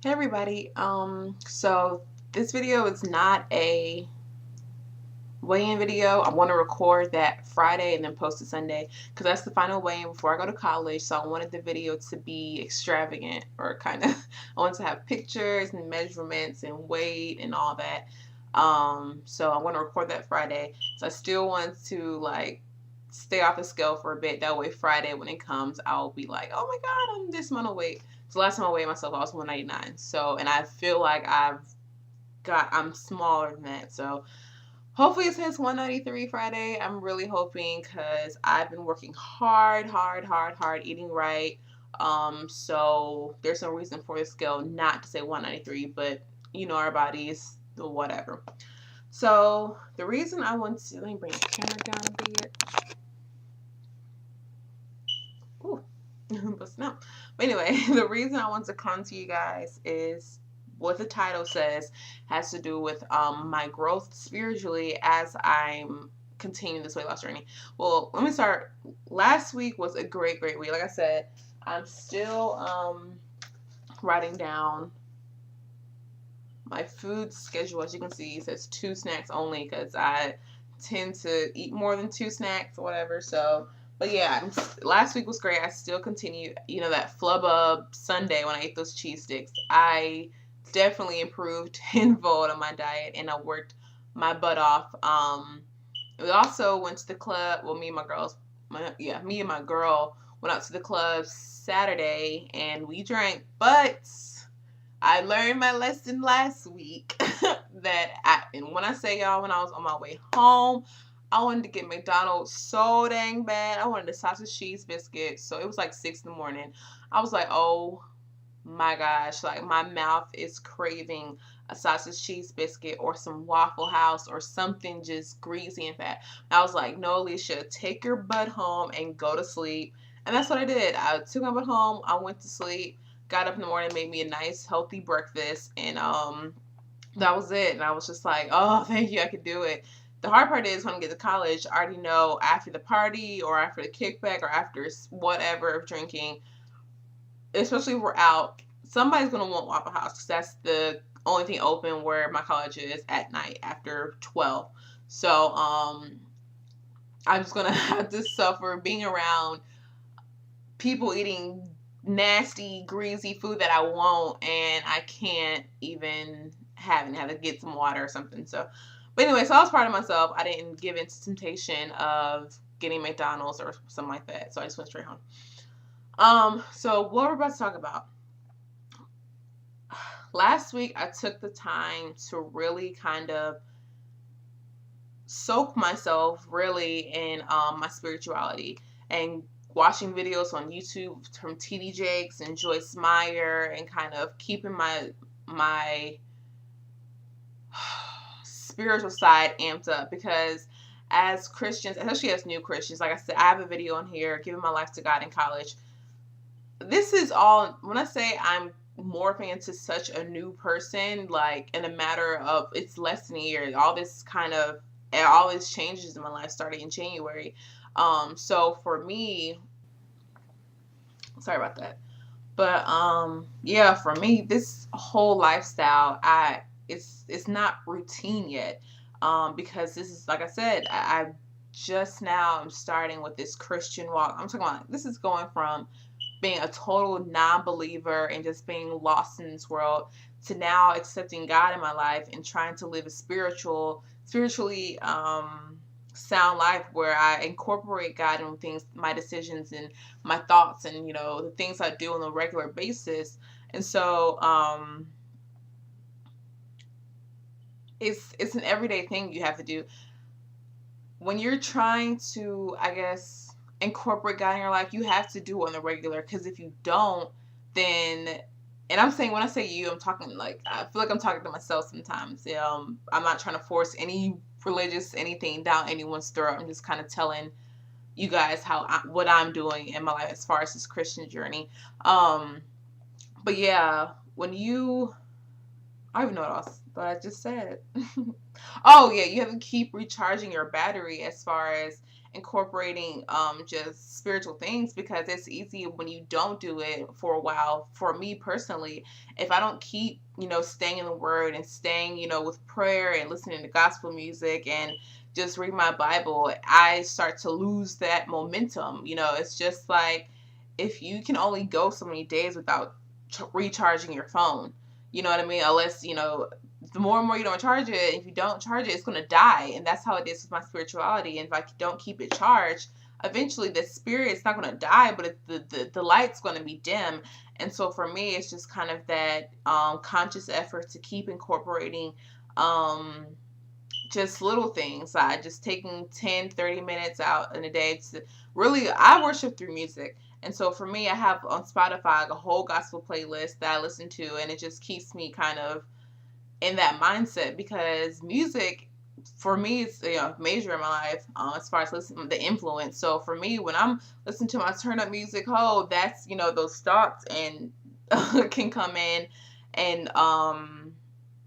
Hey everybody. So this video is not a weigh-in video. I want to record that Friday and then post it Sunday because that's the final weigh-in before I go to college. So I wanted the video to be extravagant or kind of I want to have pictures and measurements and weight and all that. So I want to record that Friday. So I still want to stay off the scale for a bit. That way Friday when it comes, I'll be like, oh my God, I'm this amount of weight. So last time I weighed myself, I was 199. So, and I feel like I'm smaller than that. So hopefully it says 193 Friday. I'm really hoping because I've been working hard, eating right. So there's no reason for the scale not to say 193, but our bodies, whatever. So the reason I want to, let me bring the camera down a bit. Ooh, but no. But anyway, the reason I want to come to you guys is what the title says has to do with my growth spiritually as I'm continuing this weight loss journey. Well, let me start. Last week was a great week. Like I said, I'm still writing down my food schedule. As you can see, it says 2 snacks only because I tend to eat more than 2 snacks or whatever. So, but yeah, last week was great. I still continue, that flub Sunday when I ate those cheese sticks. I definitely improved tenfold on my diet and I worked my butt off. We also went to the club. Well, me and my girl went out to the club Saturday and we drank, but I learned my lesson last week and when I say y'all, when I was on my way home, I wanted to get McDonald's so dang bad. I wanted a sausage cheese biscuit. So it was like 6 in the morning. I was like, oh my gosh, like my mouth is craving a sausage cheese biscuit or some Waffle House or something just greasy and fat. I was like, no, Alicia, take your butt home and go to sleep. And that's what I did. I took my butt home. I went to sleep. Got up in the morning, made me a nice healthy breakfast, and that was it. And I was just like, oh, thank you, I could do it. The hard part is when I get to college, I already know after the party or after the kickback or after whatever drinking, especially if we're out, somebody's gonna want Waffle House because that's the only thing open where my college is at night after 12. So I'm just gonna have to suffer being around people eating nasty, greasy food that I won't, and I can't even have it. Have to get some water or something. So, but anyway, so I was proud of myself. I didn't give in to temptation of getting McDonald's or something like that. So I just went straight home. So what we're about to talk about. Last week, I took the time to really kind of soak myself really in my spirituality and watching videos on YouTube from TD Jakes and Joyce Meyer and kind of keeping my spiritual side amped up because as Christians, especially as new Christians, like I said, I have a video on here, giving my life to God in college. This is all, when I say I'm morphing into such a new person, like in a matter of, it's less than a year, all these changes in my life started in January. So for me, sorry about that. But yeah, for me, this whole lifestyle, it's not routine yet. Because this is, like I said, I just now I'm starting with this Christian walk. I'm talking about, this is going from being a total non-believer and just being lost in this world to now accepting God in my life and trying to live a spiritually sound life where I incorporate God in things, my decisions and my thoughts and the things I do on a regular basis. And so it's an everyday thing you have to do when you're trying to, I guess, incorporate God in your life. You have to do it on the regular, because if you don't, then, and I'm saying, when I say you, I'm talking, like, I feel like I'm talking to myself sometimes. I'm not trying to force any religious anything down anyone's throat. I'm just kind of telling you guys what I'm doing in my life as far as this Christian journey. But yeah, I don't even know what else, but I just said. Oh yeah, you have to keep recharging your battery as far as, incorporating just spiritual things, because it's easy when you don't do it for a while. For me personally, if I don't keep, staying in the word and staying, with prayer and listening to gospel music and just read my Bible, I start to lose that momentum. It's just like, if you can only go so many days without recharging your phone, you know what I mean? Unless, the more and more you don't charge it, if you don't charge it, it's going to die. And that's how it is with my spirituality. And if I don't keep it charged, eventually the spirit's not going to die, but the light's going to be dim. And so for me, it's just kind of that conscious effort to keep incorporating just little things. I just taking 10-30 minutes out in a day to really, I worship through music. And so for me, I have on Spotify like a whole gospel playlist that I listen to, and it just keeps me kind of in that mindset, because music for me is major in my life, as far as listening, the influence. So for me, when I'm listening to my turn up music, that's those thoughts and can come in and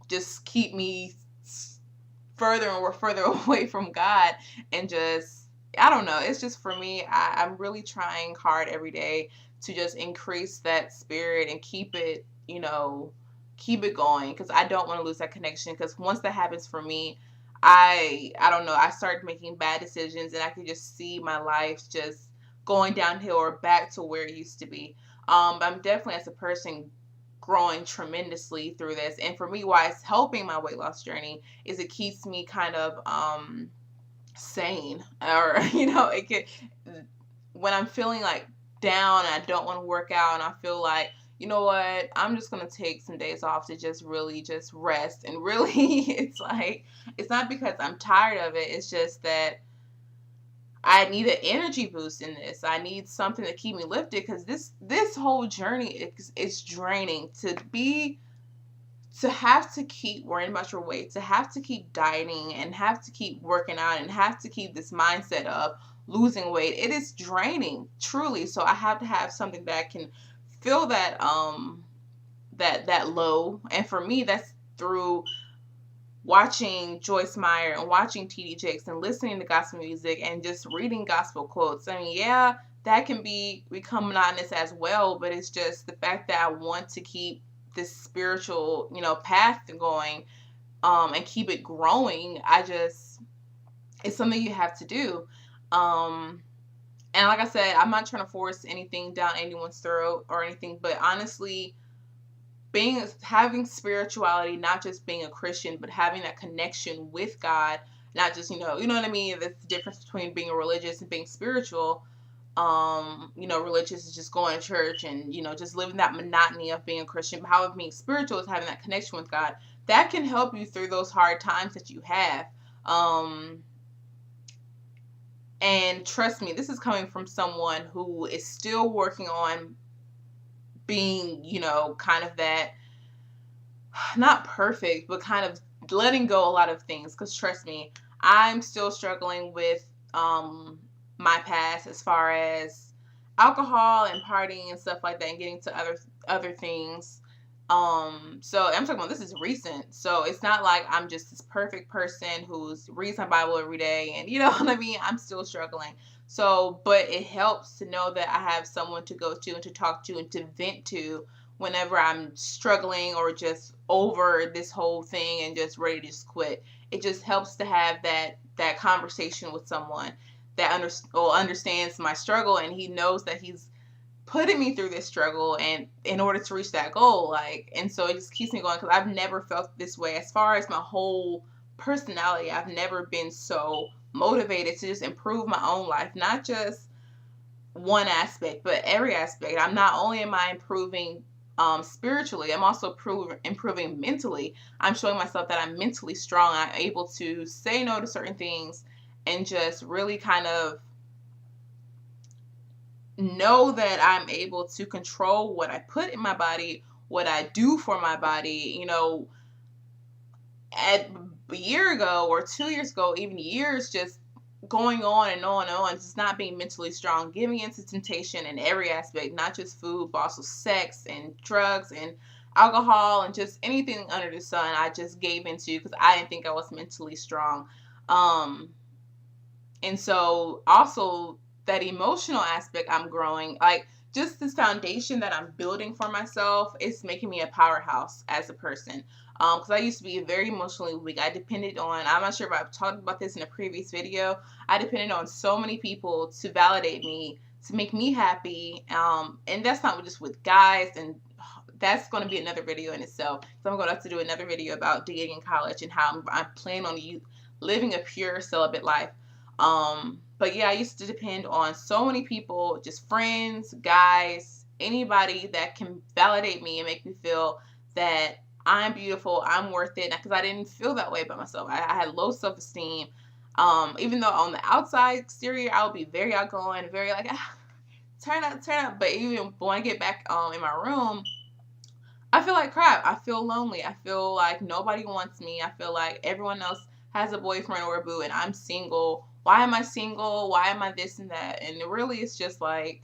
just keep me further and further away from God. And just, I don't know, it's just, for me, I'm really trying hard every day to just increase that spirit and keep it going, because I don't want to lose that connection. Because once that happens for me, I don't know, I start making bad decisions, and I can just see my life just going downhill or back to where it used to be. But I'm definitely, as a person, growing tremendously through this. And for me, why it's helping my weight loss journey is it keeps me kind of sane, or it could, when I'm feeling like down and I don't want to work out, and I feel like, you know what, I'm just going to take some days off to just really just rest. And really, it's like, it's not because I'm tired of it. It's just that I need an energy boost in this. I need something to keep me lifted, because this whole journey is draining. To have to keep worrying about your weight, to have to keep dieting, and have to keep working out, and have to keep this mindset of losing weight, it is draining, truly. So I have to have something that can fill that that low. And for me, that's through watching Joyce Meyer and watching TD Jakes and listening to gospel music and just reading gospel quotes. I mean, yeah, that can become monotonous as well, but it's just the fact that I want to keep this spiritual, path going, and keep it growing. It's something you have to do. And like I said, I'm not trying to force anything down anyone's throat or anything, but honestly, having spirituality, not just being a Christian, but having that connection with God, not just, you know what I mean? That's the difference between being religious and being spiritual. Religious is just going to church and, just living that monotony of being a Christian. But however, being spiritual is having that connection with God. That can help you through those hard times that you have. And trust me, this is coming from someone who is still working on being, kind of that, not perfect, but kind of letting go a lot of things. Because trust me, I'm still struggling with my past, as far as alcohol and partying and stuff like that, and getting to other things. So I'm talking about, this is recent. So it's not like I'm just this perfect person who's reads my Bible every day, and you know what I mean? I'm still struggling. So, but it helps to know that I have someone to go to and to talk to and to vent to whenever I'm struggling or just over this whole thing and just ready to just quit. It just helps to have that conversation with someone that understands my struggle, and he knows that he's putting me through this struggle and in order to reach that goal. And so it just keeps me going, because I've never felt this way. As far as my whole personality, I've never been so motivated to just improve my own life, not just one aspect, but every aspect. I'm not only am I improving spiritually, I'm also improving mentally. I'm showing myself that I'm mentally strong. I'm able to say no to certain things and just really kind of know that I'm able to control what I put in my body, what I do for my body. At a year ago or 2 years ago, even years, just going on and on and on, just not being mentally strong, giving into temptation in every aspect, not just food, but also sex and drugs and alcohol and just anything under the sun. I just gave into because I didn't think I was mentally strong. And so also that emotional aspect, I'm growing. Like, just this foundation that I'm building for myself is making me a powerhouse as a person. Because I used to be very emotionally weak. I depended on, I'm not sure if I've talked about this in a previous video, I depended on so many people to validate me, to make me happy. And that's not just with guys, and that's going to be another video in itself. So I'm going to have to do another video about dating in college and how I'm planning on living a pure celibate life. But yeah, I used to depend on so many people, just friends, guys, anybody that can validate me and make me feel that I'm beautiful, I'm worth it, because I didn't feel that way about myself. I had low self-esteem. Even though on the outside exterior, I would be very outgoing, very like, turn up. But even when I get back in my room, I feel like crap. I feel lonely. I feel like nobody wants me. I feel like everyone else has a boyfriend or a boo and I'm single. Why am I single? Why am I this and that? And it really is just like,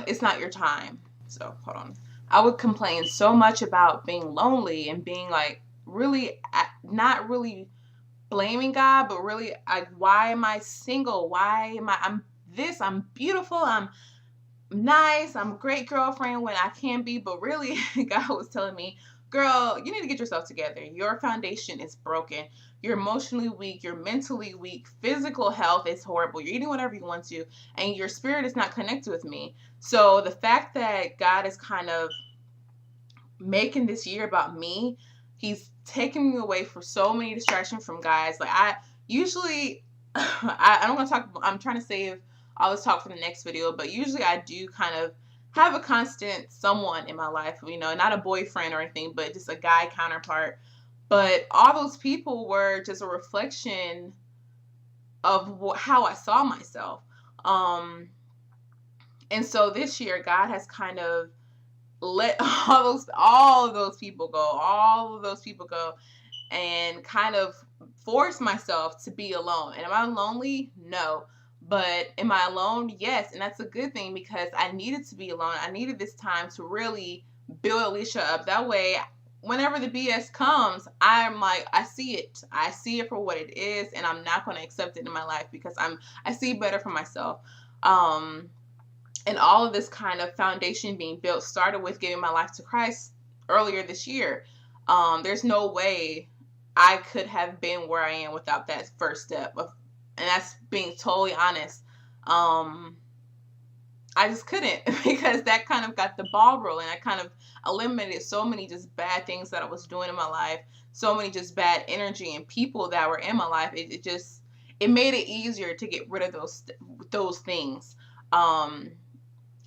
it's not your time. So hold on. I would complain so much about being lonely and being like really not really blaming God, but really like, why am I single? I'm this, I'm beautiful, I'm nice, I'm a great girlfriend when I can be, but really God was telling me, girl, you need to get yourself together. Your foundation is broken. You're emotionally weak, you're mentally weak, physical health is horrible, you're eating whatever you want to, and your spirit is not connected with me. So the fact that God is kind of making this year about me, he's taking me away for so many distractions from guys. Like I usually I don't want to talk, I'm trying to save all this talk for the next video, but usually I do kind of have a constant someone in my life, not a boyfriend or anything, but just a guy counterpart. But all those people were just a reflection of how I saw myself. And so this year God has kind of let all of those people go and kind of force myself to be alone. And am I lonely? No. But am I alone? Yes. And that's a good thing because I needed to be alone. I needed this time to really build Alicia up. That way, whenever the BS comes, I'm like, I see it. I see it for what it is, and I'm not going to accept it in my life because I see better for myself. And all of this kind of foundation being built started with giving my life to Christ earlier this year. There's no way I could have been where I am without that first step. And that's being totally honest. I just couldn't because that kind of got the ball rolling. I kind of eliminated so many just bad things that I was doing in my life. So many just bad energy and people that were in my life. It made it easier to get rid of those things. And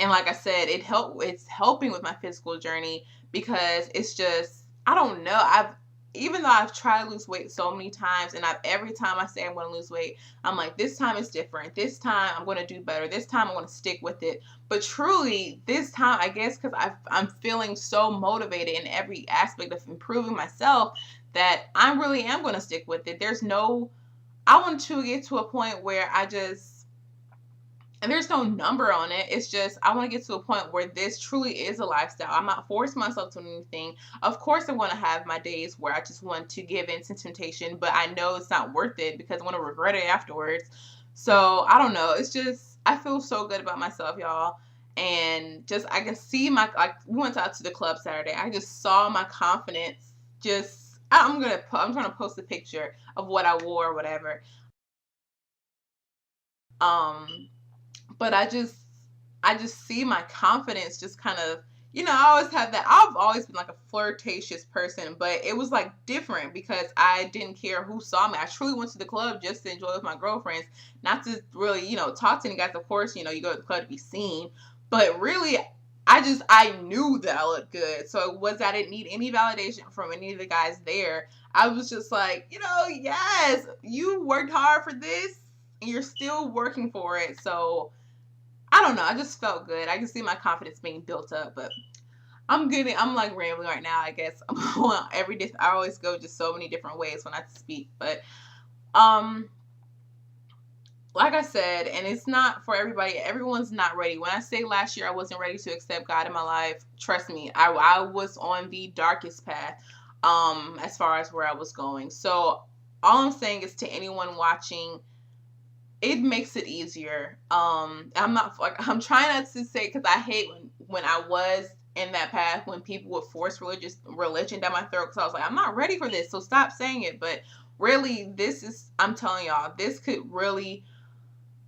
like I said, it's helping with my physical journey because it's just, I don't know. Even though I've tried to lose weight so many times and every time I say I'm going to lose weight, I'm like, this time is different. This time I'm going to do better. This time I'm going to stick with it. But truly this time, I guess, because I'm feeling so motivated in every aspect of improving myself that I really am going to stick with it. I want to get to a point where and there's no number on it. It's just, I want to get to a point where this truly is a lifestyle. I'm not forcing myself to do anything. Of course, I want to have my days where I just want to give in to temptation, but I know it's not worth it because I want to regret it afterwards. So I don't know. It's just, I feel so good about myself, y'all. And just, I can see we went out to the club Saturday. I just saw my confidence. I'm trying to post a picture of what I wore or whatever. But I just see my confidence just kind of, I always have that. I've always been like a flirtatious person, but it was like different because I didn't care who saw me. I truly went to the club just to enjoy with my girlfriends, not to really, talk to any guys. Of course, you go to the club to be seen, but really, I knew that I looked good. So I didn't need any validation from any of the guys there. I was just like, yes, you worked hard for this and you're still working for it. So I don't know. I just felt good. I can see my confidence being built up, but I'm like rambling right now, I guess. I always go just so many different ways when I speak, but, like I said, and it's not for everybody. Everyone's not ready. When I say last year I wasn't ready to accept God in my life, trust me, I was on the darkest path, as far as where I was going. So all I'm saying is to anyone watching, it makes it easier. I'm not like, I'm trying not to say, because I hate when I was in that path, when people would force religion down my throat, because I was like, I'm not ready for this, so stop saying it. But really, this is, I'm telling y'all, this could really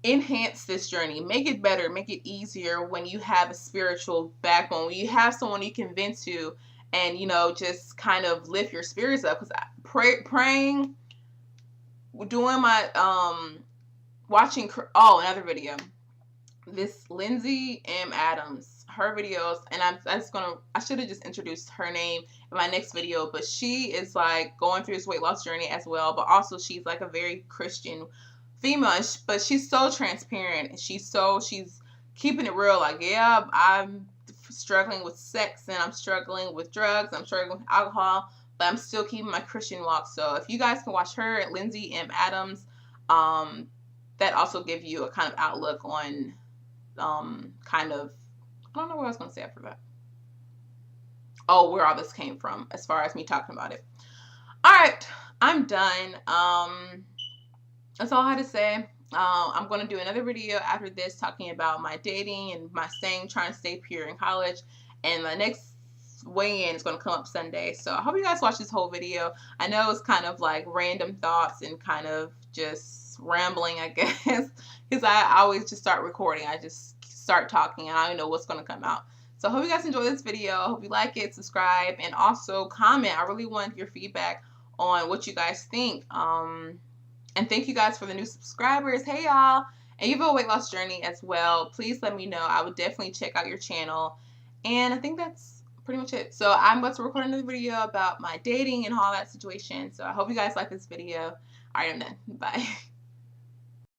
enhance this journey, make it better, make it easier when you have a spiritual backbone, when you have someone you can vent to, and just kind of lift your spirits up. Because praying, doing my watching, another video, this Lindsay M. Adams, her videos, and I should have just introduced her name in my next video, but she is like going through this weight loss journey as well, but also she's like a very Christian female, but she's so transparent, and she's keeping it real, like, yeah, I'm struggling with sex, and I'm struggling with drugs, I'm struggling with alcohol, but I'm still keeping my Christian walk. So if you guys can watch her, Lindsay M. Adams, that also give you a kind of outlook on kind of, I don't know what I was going to say after that. Oh, where all this came from as far as me talking about it. All right, I'm done. That's all I had to say. I'm going to do another video after this talking about my dating and my trying to stay pure in college. And the next weigh-in is going to come up Sunday. So I hope you guys watch this whole video. I know it's kind of like random thoughts and kind of just rambling, I guess, because I always just start recording. I just start talking and I don't know what's going to come out. So I hope you guys enjoy this video. I hope you like it, subscribe, and also comment. I really want your feedback on what you guys think. And thank you guys for the new subscribers. Hey, y'all. And you have a weight loss journey as well. Please let me know. I would definitely check out your channel. And I think that's pretty much it. So I'm about to record another video about my dating and all that situation. So I hope you guys like this video. All right, I'm done. Bye.